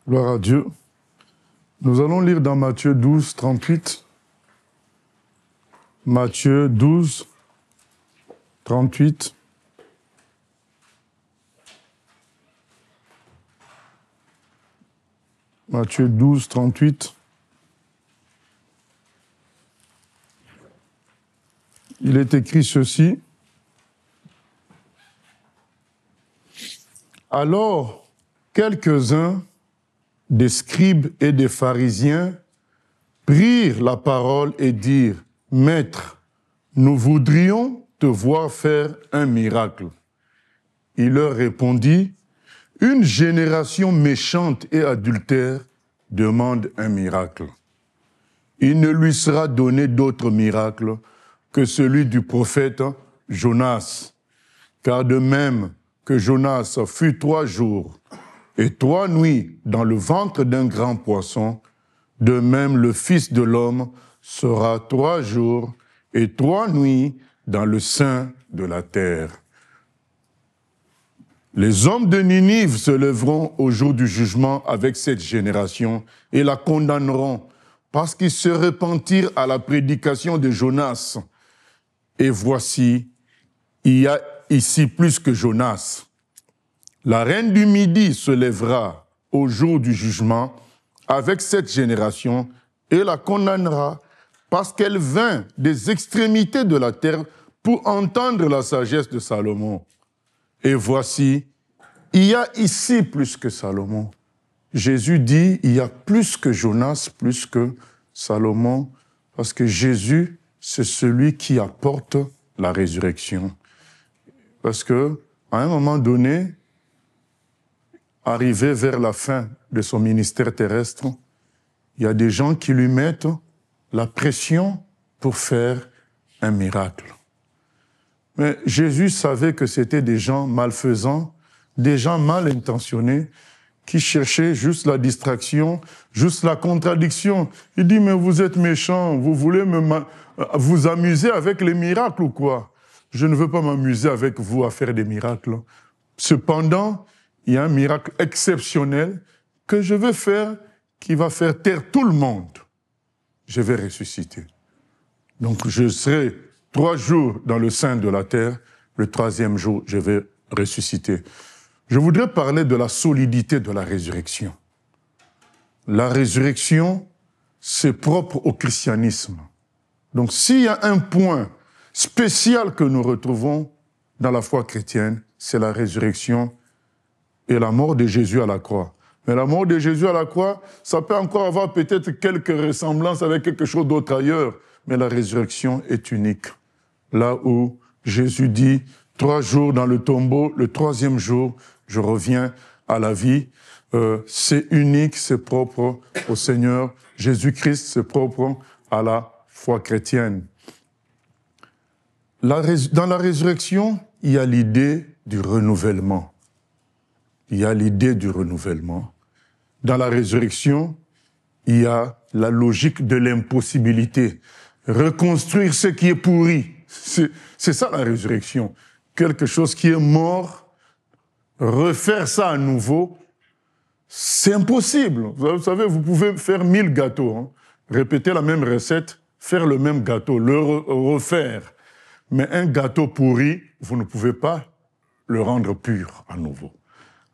Gloire à Dieu. Nous allons lire dans Matthieu 12, 38. Matthieu 12, 38. Matthieu 12, 38. Il est écrit ceci. Alors, quelques-uns des scribes et des pharisiens prirent la parole et dirent, « Maître, nous voudrions te voir faire un miracle. » Il leur répondit, « Une génération méchante et adultère demande un miracle. Il ne lui sera donné d'autre miracle que celui du prophète Jonas. Car de même que Jonas fut 3 jours et 3 nuits dans le ventre d'un grand poisson, de même le Fils de l'homme sera 3 jours et 3 nuits dans le sein de la terre. Les hommes de Ninive se lèveront au jour du jugement avec cette génération et la condamneront parce qu'ils se repentirent à la prédication de Jonas. Et voici, il y a ici plus que Jonas. La reine du Midi se lèvera au jour du jugement avec cette génération et la condamnera parce qu'elle vint des extrémités de la terre pour entendre la sagesse de Salomon. Et voici, il y a ici plus que Salomon. Jésus dit, il y a plus que Jonas, plus que Salomon, parce que Jésus, c'est celui qui apporte la résurrection. Parce que, à un moment donné, arrivé vers la fin de son ministère terrestre, il y a des gens qui lui mettent la pression pour faire un miracle. Mais Jésus savait que c'était des gens malfaisants, des gens mal intentionnés, qui cherchaient juste la distraction, juste la contradiction. Il dit, mais vous êtes méchants, vous voulez vous amuser avec les miracles ou quoi? Je ne veux pas m'amuser avec vous à faire des miracles. Cependant, il y a un miracle exceptionnel que je veux faire qui va faire taire tout le monde. Je vais ressusciter. Donc je serai 3 jours dans le sein de la terre, le 3e jour, je vais ressusciter. Je voudrais parler de la solidité de la résurrection. La résurrection, c'est propre au christianisme. Donc s'il y a un point spécial que nous retrouvons dans la foi chrétienne, c'est la résurrection et la mort de Jésus à la croix. Mais la mort de Jésus à la croix, ça peut encore avoir peut-être quelques ressemblances avec quelque chose d'autre ailleurs, mais la résurrection est unique. Là où Jésus dit, 3 jours dans le tombeau, le 3e jour, je reviens à la vie. C'est unique, c'est propre au Seigneur Jésus-Christ, c'est propre à la foi chrétienne. Dans la résurrection, il y a l'idée du renouvellement. Il y a l'idée du renouvellement. Dans la résurrection, il y a la logique de l'impossibilité. Reconstruire ce qui est pourri. C'est ça la résurrection. Quelque chose qui est mort, refaire ça à nouveau, c'est impossible. Vous savez, vous pouvez faire 1000 gâteaux, répéter la même recette, faire le même gâteau, le refaire. Mais un gâteau pourri, vous ne pouvez pas le rendre pur à nouveau.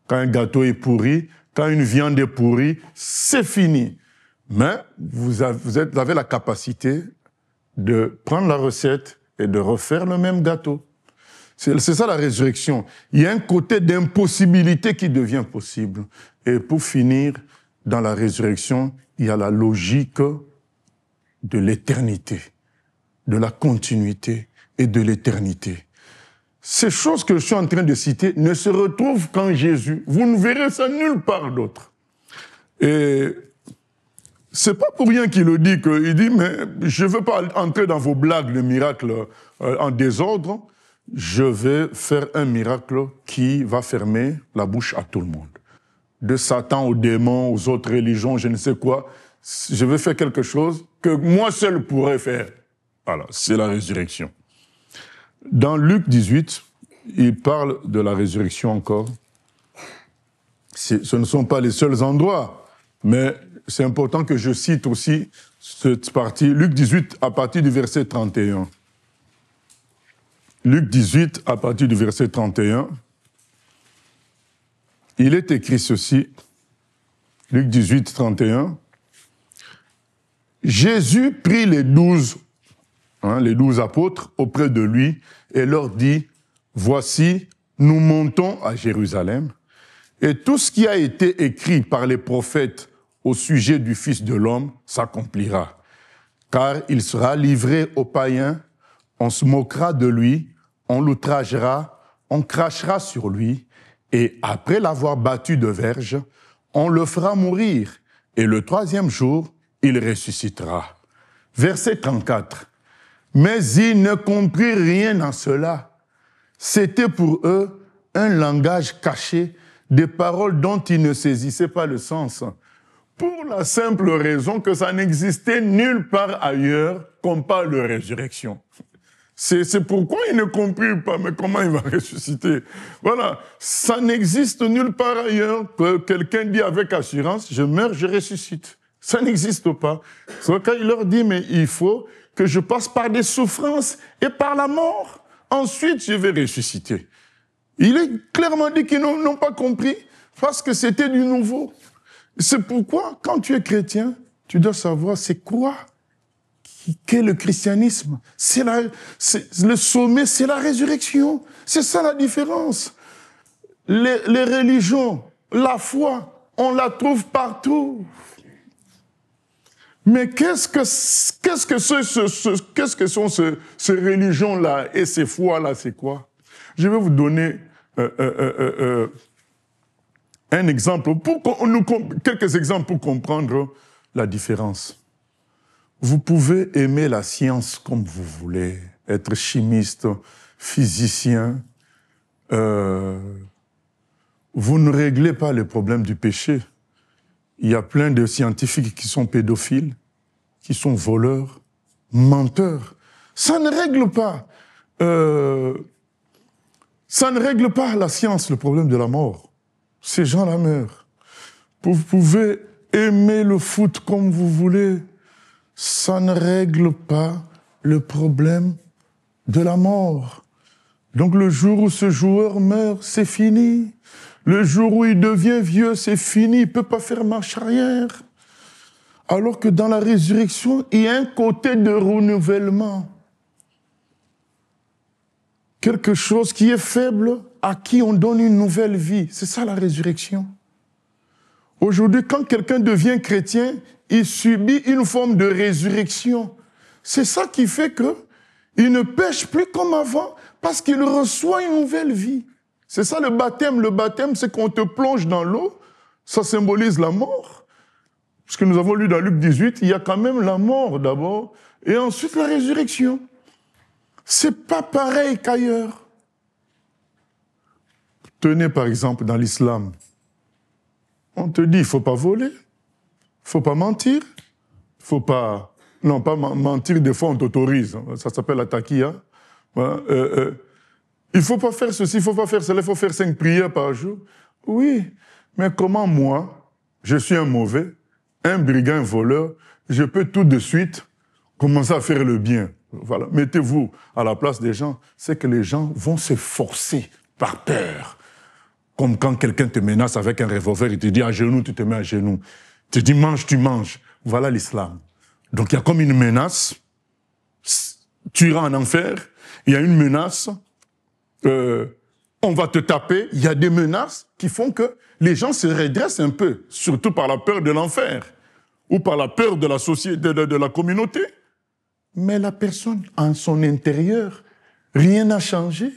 Quand un gâteau est pourri, quand une viande est pourrie, c'est fini. Mais vous avez la capacité de prendre la recette et de refaire le même gâteau. C'est ça la résurrection. Il y a un côté d'impossibilité qui devient possible. Et pour finir, dans la résurrection, il y a la logique de l'éternité, de la continuité et de l'éternité. Ces choses que je suis en train de citer ne se retrouvent qu'en Jésus. Vous ne verrez ça nulle part d'autre. Et c'est pas pour rien qu'il le dit, qu'il dit, mais je ne veux pas entrer dans vos blagues de miracles en désordre. Je vais faire un miracle qui va fermer la bouche à tout le monde. De Satan aux démons, aux autres religions, je ne sais quoi. Je vais faire quelque chose que moi seul pourrais faire. Voilà, c'est la résurrection. Dans Luc 18, il parle de la résurrection encore. Ce ne sont pas les seuls endroits, mais c'est important que je cite aussi cette partie, Luc 18, à partir du verset 31. Luc 18, à partir du verset 31, il est écrit ceci, Luc 18, 31, « Jésus prit les 12 apôtres auprès de lui et leur dit, « Voici, nous montons à Jérusalem, et tout ce qui a été écrit par les prophètes au sujet du Fils de l'homme s'accomplira. Car il sera livré aux païens, on se moquera de lui, on l'outragera, on crachera sur lui, et après l'avoir battu de verge, on le fera mourir, et le troisième jour, il ressuscitera. » Verset 34. « Mais ils ne comprirent rien à cela. C'était pour eux un langage caché, des paroles dont ils ne saisissaient pas le sens, pour la simple raison que ça n'existait nulle part ailleurs qu'on parle de résurrection. » C'est pourquoi ils ne comprirent pas, mais comment il va ressusciter? Voilà, ça n'existe nulle part ailleurs que quelqu'un dit avec assurance, je meurs, je ressuscite. Ça n'existe pas. C'est quand il leur dit, mais il faut que je passe par des souffrances et par la mort. Ensuite, je vais ressusciter. Il est clairement dit qu'ils n'ont pas compris parce que c'était du nouveau. C'est pourquoi, quand tu es chrétien, tu dois savoir c'est quoi qu'est le christianisme. C'est le sommet, c'est la résurrection. C'est ça la différence. Les religions, la foi, on la trouve partout. Mais qu'est-ce que sont ces religions-là et ces foi-là, c'est quoi? Je vais vous donner un exemple, quelques exemples pour comprendre la différence. Vous pouvez aimer la science comme vous voulez, être chimiste, physicien. Vous ne réglez pas les problèmes du péché. Il y a plein de scientifiques qui sont pédophiles, qui sont voleurs, menteurs. Ça ne règle pas. Ça ne règle pas la science, le problème de la mort. Ces gens-là meurent. Vous pouvez aimer le foot comme vous voulez. Ça ne règle pas le problème de la mort. Donc le jour où ce joueur meurt, c'est fini. Le jour où il devient vieux, c'est fini. Il ne peut pas faire marche arrière. Alors que dans la résurrection, il y a un côté de renouvellement. Quelque chose qui est faible, à qui on donne une nouvelle vie. C'est ça la résurrection. Aujourd'hui, quand quelqu'un devient chrétien, il subit une forme de résurrection. C'est ça qui fait qu'il ne pêche plus comme avant, parce qu'il reçoit une nouvelle vie. C'est ça le baptême. Le baptême, c'est qu'on te plonge dans l'eau. Ça symbolise la mort. Parce que nous avons lu dans Luc 18, il y a quand même la mort d'abord, et ensuite la résurrection. C'est pas pareil qu'ailleurs. Tenez par exemple dans l'islam. On te dit, il ne faut pas voler, il ne faut pas mentir, il ne faut pas... Non, pas mentir, des fois on t'autorise. Ça s'appelle la taqiya. Voilà. Il ne faut pas faire ceci, il ne faut pas faire cela, il faut faire 5 prières par jour. Oui, mais comment moi, je suis un mauvais, un brigand, un voleur, je peux tout de suite commencer à faire le bien. Voilà. Mettez-vous à la place des gens. C'est que les gens vont se forcer par peur. Comme quand quelqu'un te menace avec un revolver, il te dit à genoux, tu te mets à genoux. Il te dit mange, tu manges. Voilà l'islam. Donc il y a comme une menace, tu iras en enfer. Il y a une menace, on va te taper. Il y a des menaces qui font que les gens se redressent un peu, surtout par la peur de l'enfer ou par la peur de la société, de la communauté. Mais la personne, en son intérieur, rien n'a changé.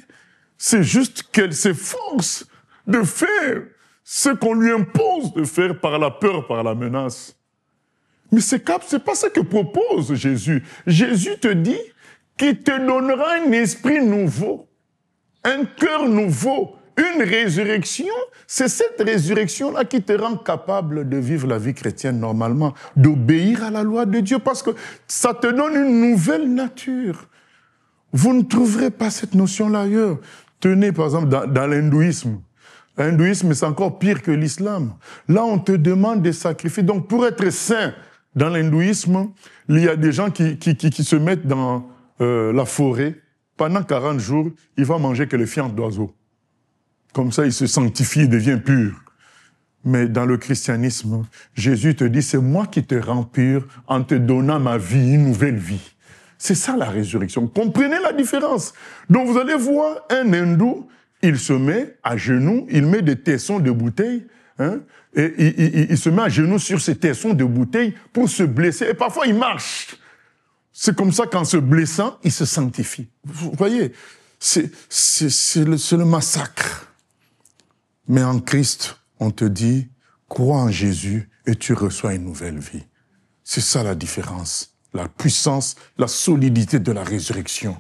C'est juste qu'elle s'efforce de faire ce qu'on lui impose de faire par la peur, par la menace. Mais c'est pas ce que propose Jésus. Jésus te dit qu'il te donnera un esprit nouveau, un cœur nouveau, une résurrection. C'est cette résurrection-là qui te rend capable de vivre la vie chrétienne normalement, d'obéir à la loi de Dieu, parce que ça te donne une nouvelle nature. Vous ne trouverez pas cette notion-là ailleurs. Tenez, par exemple, dans l'hindouisme. L'hindouisme, c'est encore pire que l'islam. Là, on te demande des sacrifices. Donc, pour être saint dans l'hindouisme, il y a des gens qui se mettent dans la forêt. Pendant 40 jours, il va manger que les fientes d'oiseaux. Comme ça, il se sanctifie, il devient pur. Mais dans le christianisme, Jésus te dit, c'est moi qui te rends pur en te donnant ma vie, une nouvelle vie. C'est ça la résurrection. Comprenez la différence. Donc vous allez voir un hindou, il se met à genoux, il met des tessons de bouteilles, hein, et il se met à genoux sur ces tessons de bouteilles pour se blesser. Et parfois il marche. C'est comme ça qu'en se blessant, il se sanctifie. Vous voyez, c'est le massacre. Mais en Christ, on te dit, crois en Jésus et tu reçois une nouvelle vie. C'est ça la différence, la puissance, la solidité de la résurrection.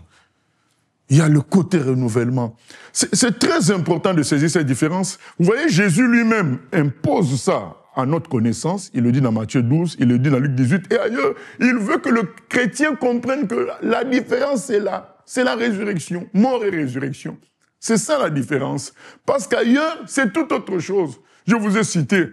Il y a le côté renouvellement. C'est très important de saisir cette différence. Vous voyez, Jésus lui-même impose ça à notre connaissance. Il le dit dans Matthieu 12, il le dit dans Luc 18 et ailleurs. Il veut que le chrétien comprenne que la différence est là. C'est la résurrection, mort et résurrection. C'est ça la différence. Parce qu'ailleurs, c'est tout autre chose. Je vous ai cité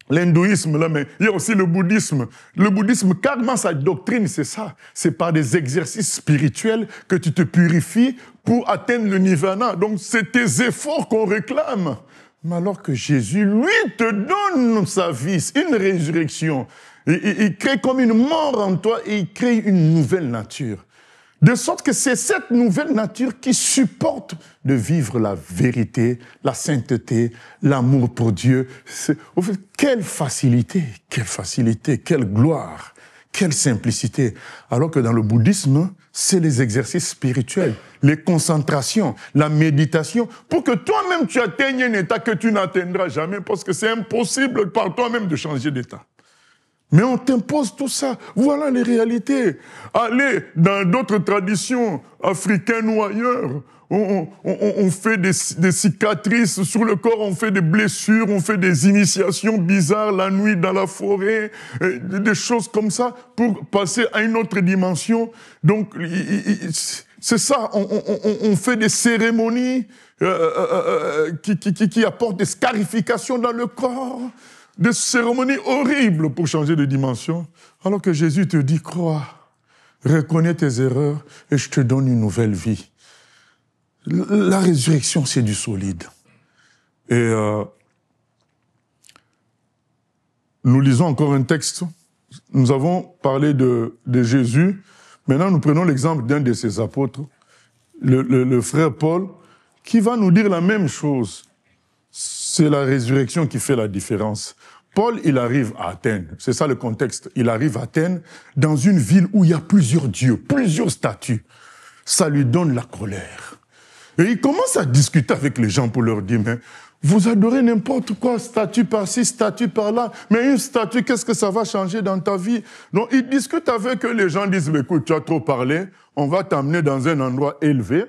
l'hindouisme, là, mais il y a aussi le bouddhisme. Le bouddhisme, carrément, sa doctrine, c'est ça. C'est par des exercices spirituels que tu te purifies pour atteindre le nirvana. Donc, c'est tes efforts qu'on réclame. Mais alors que Jésus, lui, te donne sa vie, une résurrection. Il crée comme une mort en toi et il crée une nouvelle nature. De sorte que c'est cette nouvelle nature qui supporte de vivre la vérité, la sainteté, l'amour pour Dieu. Au fait, quelle facilité, quelle gloire, quelle simplicité. Alors que dans le bouddhisme, c'est les exercices spirituels, les concentrations, la méditation, pour que toi-même tu atteignes un état que tu n'atteindras jamais, parce que c'est impossible par toi-même de changer d'état. Mais on t'impose tout ça. Voilà les réalités. Allez dans d'autres traditions africaines ou ailleurs. On fait des cicatrices sur le corps, on fait des blessures, on fait des initiations bizarres la nuit dans la forêt, des choses comme ça pour passer à une autre dimension. Donc, c'est ça, on fait des cérémonies qui apportent des scarifications dans le corps. Des cérémonies horribles pour changer de dimension, alors que Jésus te dit, crois, reconnais tes erreurs et je te donne une nouvelle vie. La résurrection, c'est du solide. Et nous lisons encore un texte. Nous avons parlé de Jésus. Maintenant, nous prenons l'exemple d'un de ses apôtres, le frère Paul, qui va nous dire la même chose. C'est la résurrection qui fait la différence. Paul, il arrive à Athènes. C'est ça le contexte. Il arrive à Athènes, dans une ville où il y a plusieurs dieux, plusieurs statues. Ça lui donne la colère. Et il commence à discuter avec les gens pour leur dire, mais vous adorez n'importe quoi, statue par-ci, statue par-là, mais une statue, qu'est-ce que ça va changer dans ta vie? Donc, il discute avec eux, les gens disent, mais écoute, tu as trop parlé, on va t'amener dans un endroit élevé,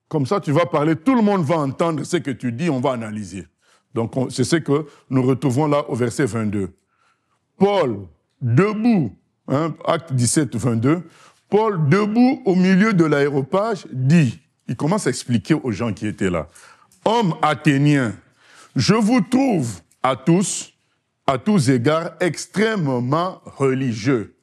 comme ça tu vas parler, tout le monde va entendre ce que tu dis, on va analyser. Donc, c'est ce que nous retrouvons là au verset 22. Paul, debout, acte 17, 22, Paul, debout au milieu de l'aréopage, dit, il commence à expliquer aux gens qui étaient là, « Hommes athéniens, je vous trouve à tous égards, extrêmement religieux,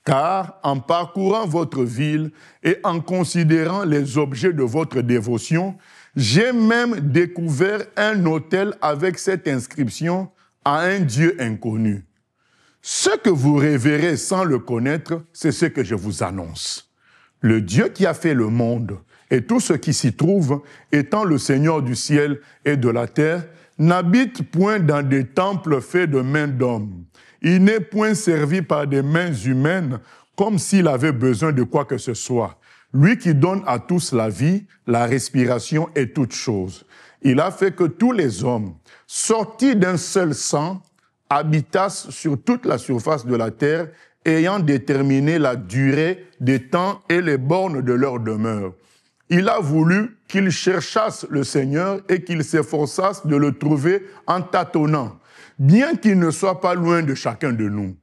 car en parcourant votre ville et en considérant les objets de votre dévotion, j'ai même découvert un autel avec cette inscription à un Dieu inconnu. Ce que vous révérez sans le connaître, c'est ce que je vous annonce. Le Dieu qui a fait le monde et tout ce qui s'y trouve, étant le Seigneur du ciel et de la terre, n'habite point dans des temples faits de mains d'hommes. Il n'est point servi par des mains humaines comme s'il avait besoin de quoi que ce soit. Lui qui donne à tous la vie, la respiration et toutes choses. Il a fait que tous les hommes, sortis d'un seul sang, habitassent sur toute la surface de la terre, ayant déterminé la durée des temps et les bornes de leur demeure. Il a voulu qu'ils cherchassent le Seigneur et qu'ils s'efforçassent de le trouver en tâtonnant, bien qu'il ne soit pas loin de chacun de nous.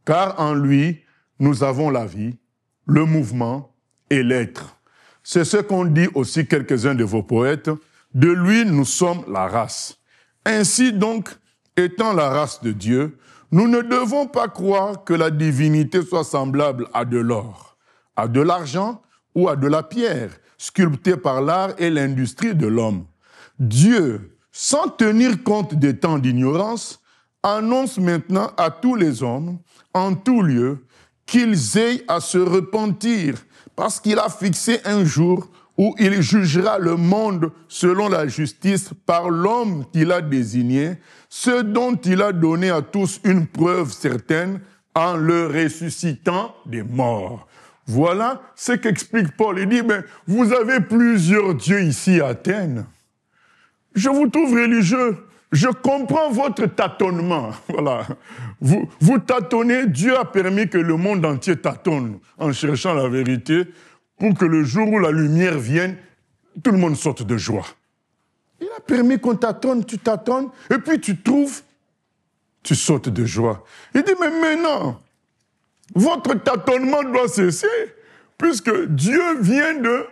Car en lui, nous avons la vie, le mouvement et l'être. C'est ce qu'ont dit aussi quelques-uns de vos poètes. De lui, nous sommes la race. Ainsi donc, étant la race de Dieu, nous ne devons pas croire que la divinité soit semblable à de l'or, à de l'argent ou à de la pierre, sculptée par l'art et l'industrie de l'homme. Dieu, sans tenir compte des temps d'ignorance, annonce maintenant à tous les hommes, en tout lieu, qu'ils aient à se repentir, parce qu'il a fixé un jour où il jugera le monde selon la justice par l'homme qu'il a désigné, ce dont il a donné à tous une preuve certaine en le ressuscitant des morts. Voilà ce qu'explique Paul. Il dit, mais vous avez plusieurs dieux ici à Athènes. Je vous trouve religieux. Je comprends votre tâtonnement. Voilà. Vous tâtonnez. Dieu a permis que le monde entier tâtonne en cherchant la vérité pour que le jour où la lumière vienne, tout le monde sorte de joie. Il a permis qu'on tâtonne, tu tâtonnes, et puis tu trouves, tu sautes de joie. Il dit, mais maintenant, votre tâtonnement doit cesser, puisque Dieu vient de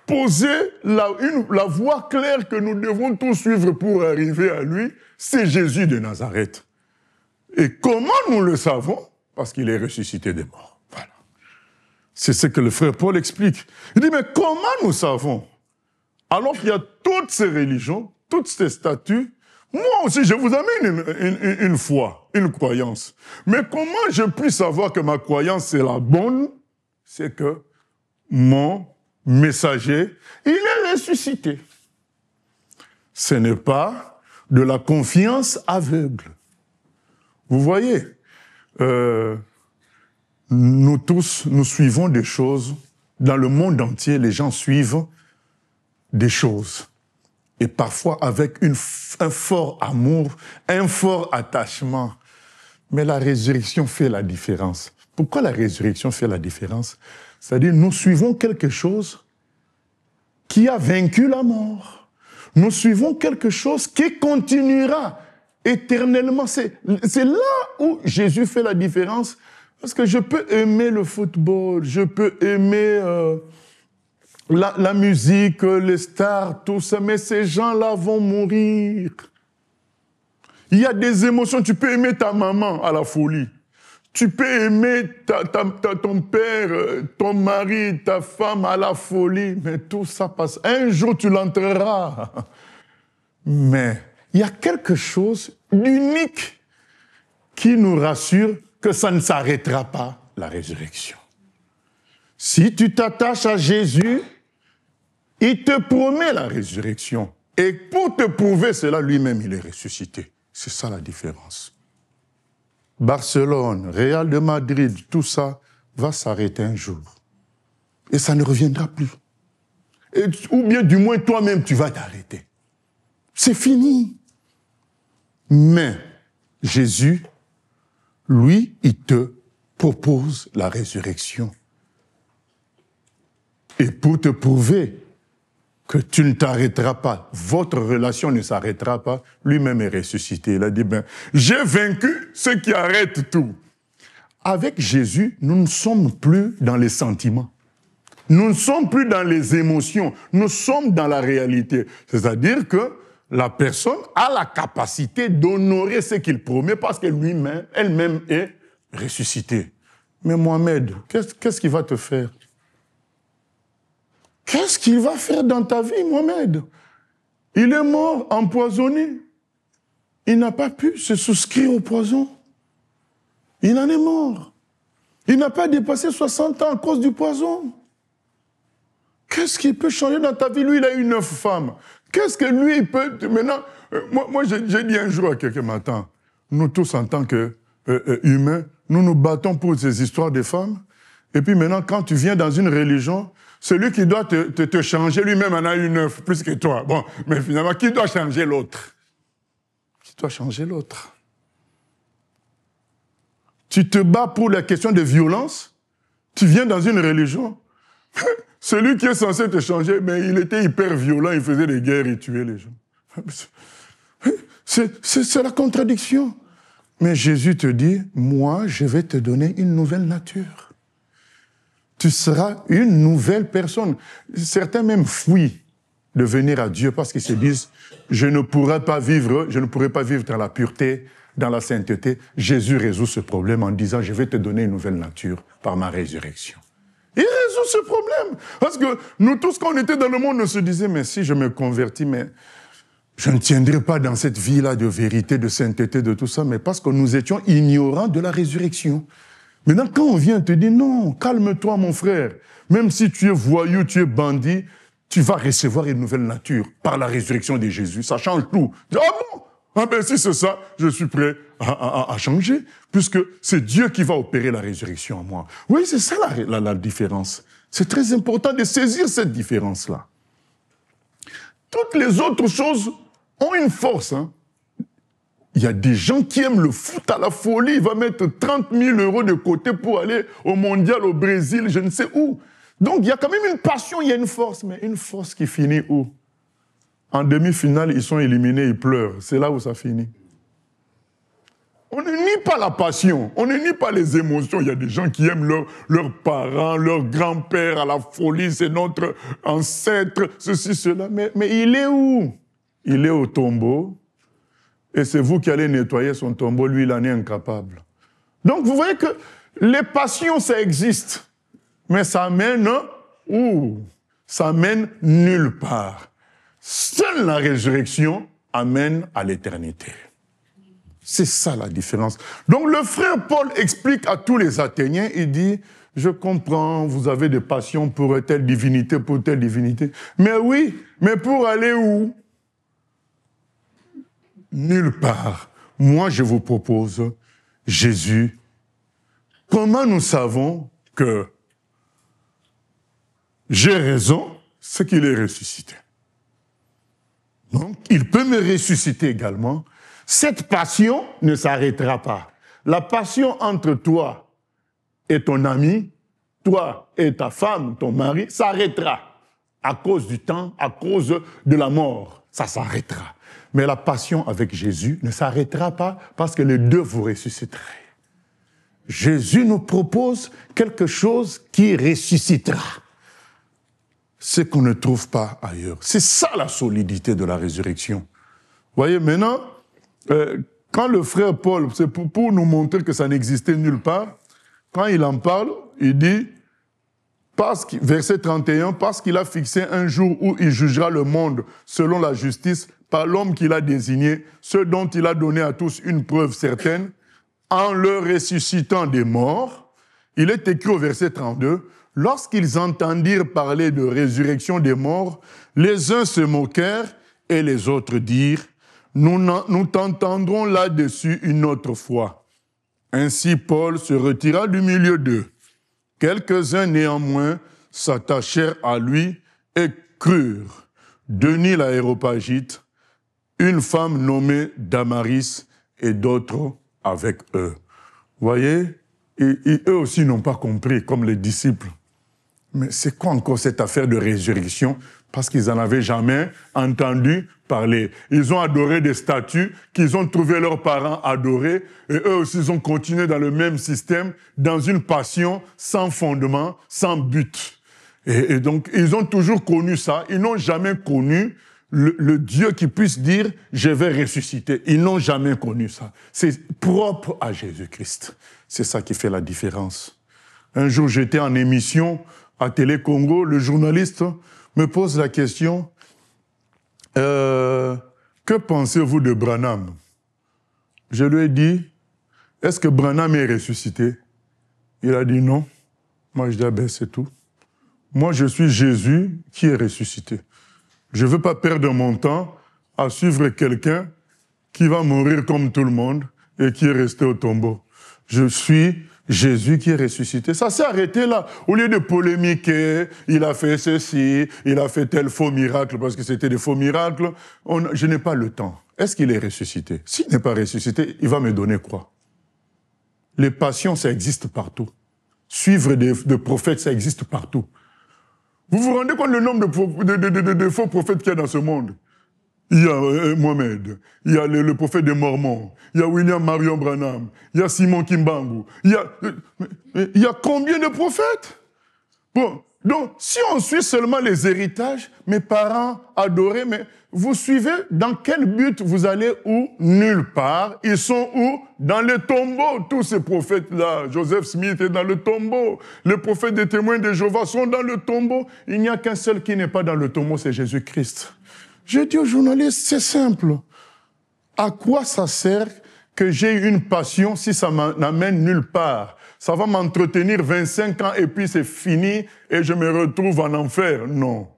poser la voie claire que nous devons tous suivre pour arriver à lui, c'est Jésus de Nazareth. Et comment nous le savons? Parce qu'il est ressuscité des morts. Voilà. C'est ce que le frère Paul explique. Il dit, mais comment nous savons? Alors qu'il y a toutes ces religions, toutes ces statues, moi aussi je vous amène une foi, une croyance. Mais comment je puis savoir que ma croyance c'est la bonne? C'est que mon messager, il est ressuscité. Ce n'est pas de la confiance aveugle. Vous voyez, nous tous, nous suivons des choses. Dans le monde entier, les gens suivent des choses. Et parfois avec un fort amour, un fort attachement. Mais la résurrection fait la différence. Pourquoi la résurrection fait la différence? C'est-à-dire, nous suivons quelque chose qui a vaincu la mort. Nous suivons quelque chose qui continuera éternellement. C'est là où Jésus fait la différence. Parce que je peux aimer le football, je peux aimer la musique, les stars, tout ça, mais ces gens-là vont mourir. Il y a des émotions. Tu peux aimer ta maman à la folie. Tu peux aimer ton père, ton mari, ta femme à la folie, mais tout ça passe. Un jour, tu l'entreras. Mais il y a quelque chose d'unique qui nous rassure que ça ne s'arrêtera pas, la résurrection. Si tu t'attaches à Jésus, il te promet la résurrection. Et pour te prouver cela, lui-même, il est ressuscité. C'est ça la différence. Barcelone, Real de Madrid, tout ça va s'arrêter un jour. Et ça ne reviendra plus. Ou bien, du moins, toi-même, tu vas t'arrêter. C'est fini. Mais Jésus, lui, il te propose la résurrection. Et pour te prouver que tu ne t'arrêteras pas, votre relation ne s'arrêtera pas, lui-même est ressuscité. Il a dit, j'ai vaincu ceux qui arrêtent tout. Avec Jésus, nous ne sommes plus dans les sentiments. Nous ne sommes plus dans les émotions. Nous sommes dans la réalité. C'est-à-dire que la personne a la capacité d'honorer ce qu'il promet parce que elle-même est ressuscitée. Mais Mohamed, qu'est-ce qu'il va te faire? Qu'est-ce qu'il va faire dans ta vie, Mohamed? Il est mort, empoisonné. Il n'a pas pu se souscrire au poison. Il en est mort. Il n'a pas dépassé 60 ans à cause du poison. Qu'est-ce qui peut changer dans ta vie? Lui, il a eu 9 femmes. Qu'est-ce que lui, il peut... Maintenant, moi j'ai dit un jour à quelqu'un, matin, nous tous en tant qu'humains, nous nous battons pour ces histoires de femmes. Et puis maintenant, quand tu viens dans une religion, celui qui doit te changer, lui-même en a eu 9, plus que toi. Bon, mais finalement, qui doit changer l'autre? Qui doit changer l'autre? Tu te bats pour la question de violence, tu viens dans une religion, celui qui est censé te changer, mais il était hyper violent, il faisait des guerres, il tuait les gens. C'est la contradiction. Mais Jésus te dit, moi, je vais te donner une nouvelle nature. Tu seras une nouvelle personne. Certains même fuient de venir à Dieu parce qu'ils se disent, je ne pourrai pas vivre dans la pureté, dans la sainteté. Jésus résout ce problème en disant, je vais te donner une nouvelle nature par ma résurrection. Il résout ce problème. Parce que nous tous, quand on était dans le monde, on se disait, mais si je me convertis, mais je ne tiendrai pas dans cette vie-là de vérité, de sainteté, de tout ça, mais parce que nous étions ignorants de la résurrection. Maintenant, quand on vient te dire, non, calme-toi, mon frère. Même si tu es voyou, tu es bandit, tu vas recevoir une nouvelle nature par la résurrection de Jésus. Ça change tout. Ah bon? Ah ben si c'est ça, je suis prêt à changer, puisque c'est Dieu qui va opérer la résurrection en moi. Oui, c'est ça la différence. C'est très important de saisir cette différence-là. Toutes les autres choses ont une force. Hein. Il y a des gens qui aiment le foot à la folie. Il va mettre 30 000 € de côté pour aller au mondial, au Brésil, je ne sais où. Donc, il y a quand même une passion, il y a une force. Mais une force qui finit où? En demi-finale, ils sont éliminés, ils pleurent. C'est là où ça finit. On ne nie pas la passion, on ne nie pas les émotions. Il y a des gens qui aiment leurs parents, leurs grands-pères à la folie, c'est notre ancêtre, ceci, cela. Mais il est où? Il est au tombeau. Et c'est vous qui allez nettoyer son tombeau, lui, il en est incapable. Donc, vous voyez que les passions, ça existe. Mais ça mène où? Ça mène nulle part. Seule la résurrection amène à l'éternité. C'est ça la différence. Donc le frère Paul explique à tous les Athéniens, il dit, je comprends, vous avez des passions pour telle divinité, pour telle divinité. Mais oui, mais pour aller où? Nulle part. Moi, je vous propose Jésus. Comment nous savons que j'ai raison? C'est qu'il est ressuscité. Donc, il peut me ressusciter également. Cette passion ne s'arrêtera pas. La passion entre toi et ton ami, toi et ta femme, ton mari, s'arrêtera. À cause du temps, à cause de la mort, ça s'arrêtera. Mais la passion avec Jésus ne s'arrêtera pas parce que les deux vous ressusciterez. Jésus nous propose quelque chose qui ressuscitera. Ce qu'on ne trouve pas ailleurs. C'est ça la solidité de la résurrection. Vous voyez, maintenant, quand le frère Paul, c'est pour nous montrer que ça n'existait nulle part, quand il en parle, il dit, verset 31, parce qu'il a fixé un jour où il jugera le monde selon la justice par l'homme qu'il a désigné, ce dont il a donné à tous une preuve certaine, en le ressuscitant des morts. Il est écrit au verset 32, lorsqu'ils entendirent parler de résurrection des morts, les uns se moquèrent et les autres dirent, nous t'entendrons là-dessus une autre fois. Ainsi Paul se retira du milieu d'eux. Quelques-uns néanmoins s'attachèrent à lui et crurent. Denis l'Aréopagite, une femme nommée Damaris et d'autres avec eux. Vous voyez, et eux aussi n'ont pas compris, comme les disciples. Mais c'est quoi encore cette affaire de résurrection? Parce qu'ils n'en avaient jamais entendu parler. Ils ont adoré des statues qu'ils ont trouvé leurs parents adorer, et eux aussi ils ont continué dans le même système, dans une passion sans fondement, sans but. Et donc ils ont toujours connu ça, ils n'ont jamais connu le Dieu qui puisse dire « je vais ressusciter ». Ils n'ont jamais connu ça. C'est propre à Jésus-Christ. C'est ça qui fait la différence. Un jour j'étais en émission à Télé Congo, le journaliste me pose la question que pensez-vous de Branham? Je lui ai dit, est-ce que Branham est ressuscité? Il a dit non. Moi, je dis, ah ben, c'est tout. Moi, je suis Jésus qui est ressuscité. Je ne veux pas perdre mon temps à suivre quelqu'un qui va mourir comme tout le monde et qui est resté au tombeau. Je suis Jésus qui est ressuscité. Ça s'est arrêté là. Au lieu de polémiquer, il a fait ceci, il a fait tel faux miracle parce que c'était des faux miracles. Je n'ai pas le temps. Est-ce qu'il est ressuscité? S'il n'est pas ressuscité, il va me donner quoi? Les passions, ça existe partout. Suivre des prophètes, ça existe partout. Vous vous rendez compte le nombre de faux prophètes qu'il y a dans ce monde? Il y a Mohamed, il y a le prophète des Mormons, il y a William Marion Branham, il y a Simon Kimbangu, il y a combien de prophètes? Bon, Donc, si on suit seulement les héritages, mes parents adorés, mais vous suivez dans quel but vous allez où? Nulle part. Ils sont où? Dans le tombeau. Tous ces prophètes-là, Joseph Smith est dans le tombeau. Les prophètes des témoins de Jéhovah sont dans le tombeau. Il n'y a qu'un seul qui n'est pas dans le tombeau, c'est Jésus-Christ. Je dis aux journalistes, c'est simple. À quoi ça sert que j'ai une passion si ça m'amène nulle part? Ça va m'entretenir 25 ans et puis c'est fini et je me retrouve en enfer. Non.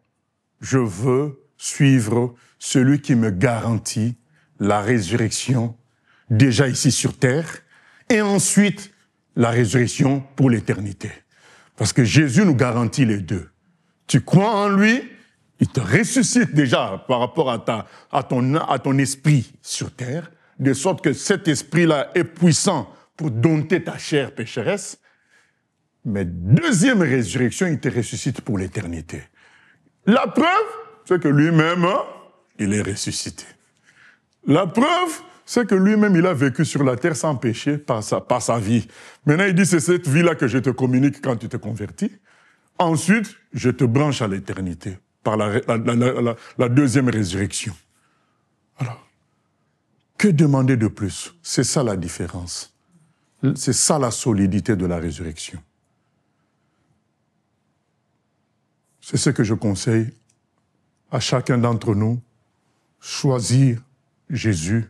Je veux suivre celui qui me garantit la résurrection déjà ici sur terre et ensuite la résurrection pour l'éternité. Parce que Jésus nous garantit les deux. Tu crois en lui, il te ressuscite déjà par rapport à ton esprit sur terre, de sorte que cet esprit-là est puissant pour dompter ta chair pécheresse. Mais deuxième résurrection, il te ressuscite pour l'éternité. La preuve, c'est que lui-même, il est ressuscité. La preuve, c'est que lui-même, il a vécu sur la terre sans péché par sa vie. Maintenant, il dit, c'est cette vie-là que je te communique quand tu te convertis. Ensuite, je te branche à l'éternité par la deuxième résurrection. Alors, que demander de plus? C'est ça la différence. C'est ça la solidité de la résurrection. C'est ce que je conseille à chacun d'entre nous, choisir Jésus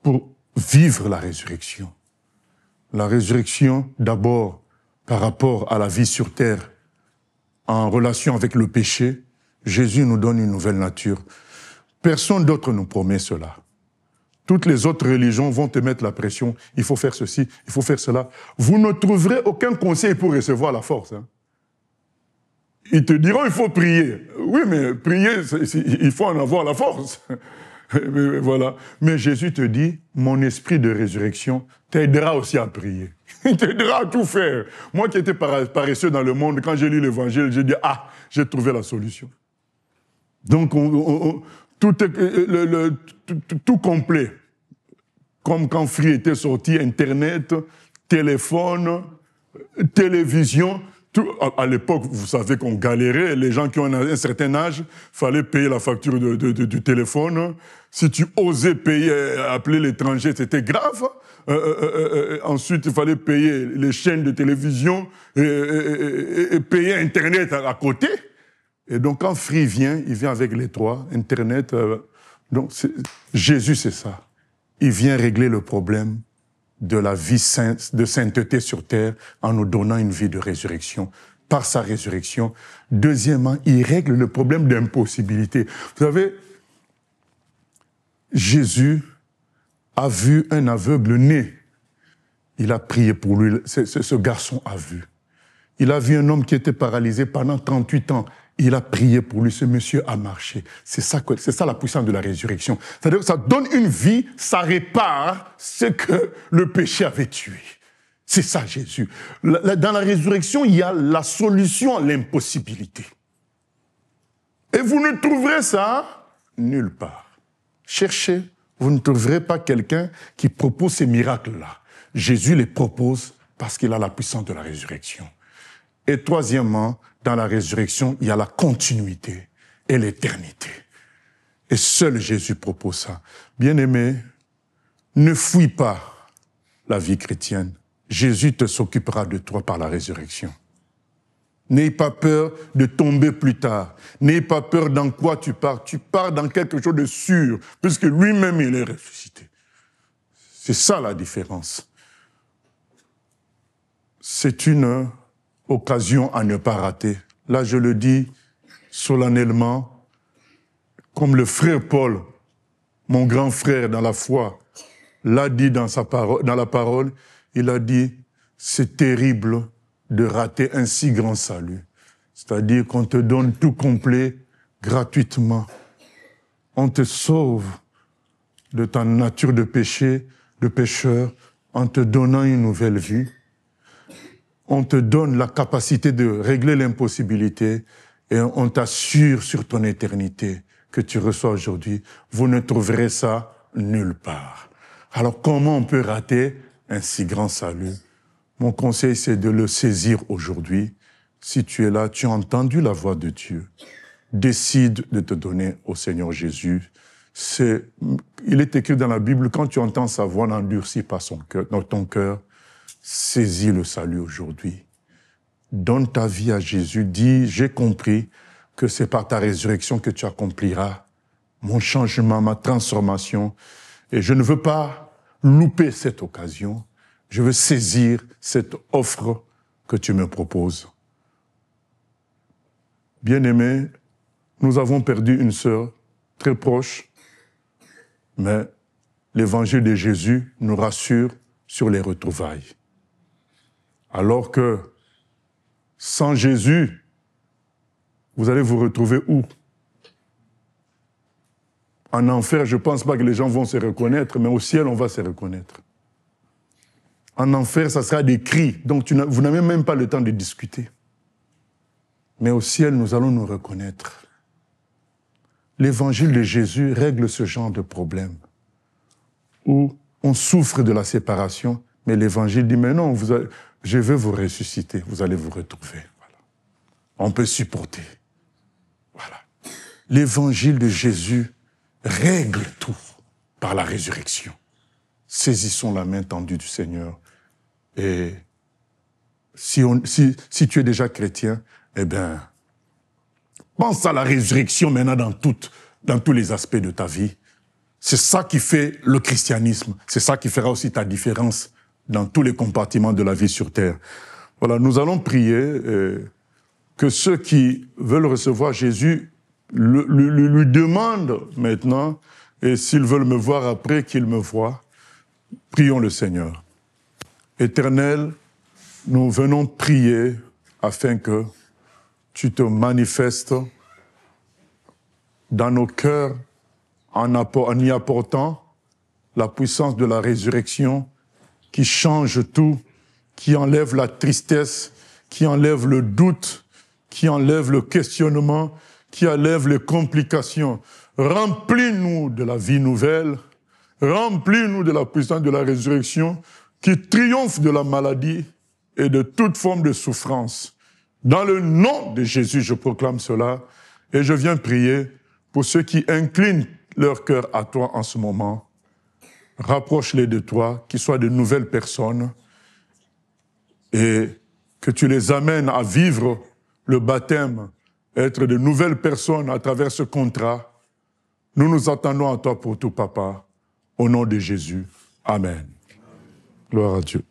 pour vivre la résurrection. La résurrection, d'abord, par rapport à la vie sur terre, en relation avec le péché, Jésus nous donne une nouvelle nature. Personne d'autre nous promet cela. Toutes les autres religions vont te mettre la pression. Il faut faire ceci, il faut faire cela. Vous ne trouverez aucun conseil pour recevoir la force. Ils te diront, il faut prier. Oui, mais prier, il faut en avoir la force. Mais voilà. Mais Jésus te dit, mon esprit de résurrection t'aidera aussi à prier. Il t'aidera à tout faire. Moi qui étais paresseux dans le monde, quand j'ai lu l'évangile, j'ai dit, j'ai trouvé la solution. Donc, tout complet. Comme quand Free était sorti, Internet, téléphone, télévision. À l'époque, vous savez qu'on galérait. Les gens qui ont un certain âge, fallait payer la facture du téléphone. Si tu osais payer, appeler l'étranger, c'était grave. Ensuite, il fallait payer les chaînes de télévision et payer Internet à côté. Et donc, quand Free vient, il vient avec les trois, Internet. Donc, Jésus, c'est ça. Il vient régler le problème de la vie de sainteté sur terre en nous donnant une vie de résurrection par sa résurrection. Deuxièmement, il règle le problème d'impossibilité. Vous savez, Jésus a vu un aveugle né. Il a prié pour lui. Ce garçon a vu. Il a vu un homme qui était paralysé pendant 38 ans. Il a prié pour lui, ce monsieur a marché. C'est ça la puissance de la résurrection. C'est-à-dire que ça donne une vie, ça répare ce que le péché avait tué. C'est ça Jésus. Dans la résurrection, il y a la solution à l'impossibilité. Et vous ne trouverez ça nulle part. Cherchez, vous ne trouverez pas quelqu'un qui propose ces miracles-là. Jésus les propose parce qu'il a la puissance de la résurrection. Et troisièmement, dans la résurrection, il y a la continuité et l'éternité. Et seul Jésus propose ça. Bien-aimé, ne fuis pas la vie chrétienne. Jésus te s'occupera de toi par la résurrection. N'aie pas peur de tomber plus tard. N'aie pas peur dans quoi tu pars. Tu pars dans quelque chose de sûr, puisque lui-même, il est ressuscité. C'est ça la différence. C'est une occasion à ne pas rater. Là, je le dis solennellement, comme le frère Paul, mon grand frère dans la foi, l'a dit dans la parole, il a dit, c'est terrible de rater un si grand salut. C'est-à-dire qu'on te donne tout complet, gratuitement. On te sauve de ta nature de péché, de pécheur, en te donnant une nouvelle vie. On te donne la capacité de régler l'impossibilité et on t'assure sur ton éternité que tu reçois aujourd'hui. Vous ne trouverez ça nulle part. Alors comment on peut rater un si grand salut? Mon conseil, c'est de le saisir aujourd'hui, si tu es là, tu as entendu la voix de Dieu, décide de te donner au Seigneur Jésus. Il est écrit dans la Bible, quand tu entends sa voix, n'endurcis pas dans ton cœur, saisis le salut aujourd'hui. Donne ta vie à Jésus, dis, j'ai compris que c'est par ta résurrection que tu accompliras mon changement, ma transformation. Et je ne veux pas louper cette occasion. Je veux saisir cette offre que tu me proposes. Bien-aimés, nous avons perdu une sœur très proche, mais l'évangile de Jésus nous rassure sur les retrouvailles. Alors que sans Jésus, vous allez vous retrouver où? En enfer, je ne pense pas que les gens vont se reconnaître, mais au ciel, on va se reconnaître. En enfer, ça sera des cris, donc vous n'avez même pas le temps de discuter. Mais au ciel, nous allons nous reconnaître. L'évangile de Jésus règle ce genre de problème, où on souffre de la séparation, mais l'évangile dit, mais non, je veux vous ressusciter, vous allez vous retrouver. Voilà. On peut supporter. Voilà. L'évangile de Jésus règle tout par la résurrection. Saisissons la main tendue du Seigneur. Et si tu es déjà chrétien, eh bien, pense à la résurrection maintenant dans tous les aspects de ta vie. C'est ça qui fait le christianisme. C'est ça qui fera aussi ta différence dans tous les compartiments de la vie sur terre. Voilà, nous allons prier que ceux qui veulent recevoir Jésus lui demandent maintenant, et s'ils veulent me voir après, qu'ils me voient. Prions le Seigneur. Éternel, nous venons prier afin que tu te manifestes dans nos cœurs en y apportant la puissance de la résurrection qui change tout, qui enlève la tristesse, qui enlève le doute, qui enlève le questionnement, qui enlève les complications. Remplis-nous de la vie nouvelle, remplis-nous de la puissance de la résurrection qui triomphe de la maladie et de toute forme de souffrance. Dans le nom de Jésus, je proclame cela et je viens prier pour ceux qui inclinent leur cœur à toi en ce moment. Rapproche-les de toi, qu'ils soient de nouvelles personnes et que tu les amènes à vivre le baptême, être de nouvelles personnes à travers ce contrat. Nous nous attendons à toi pour tout, Papa. Au nom de Jésus. Amen. Gloire à Dieu.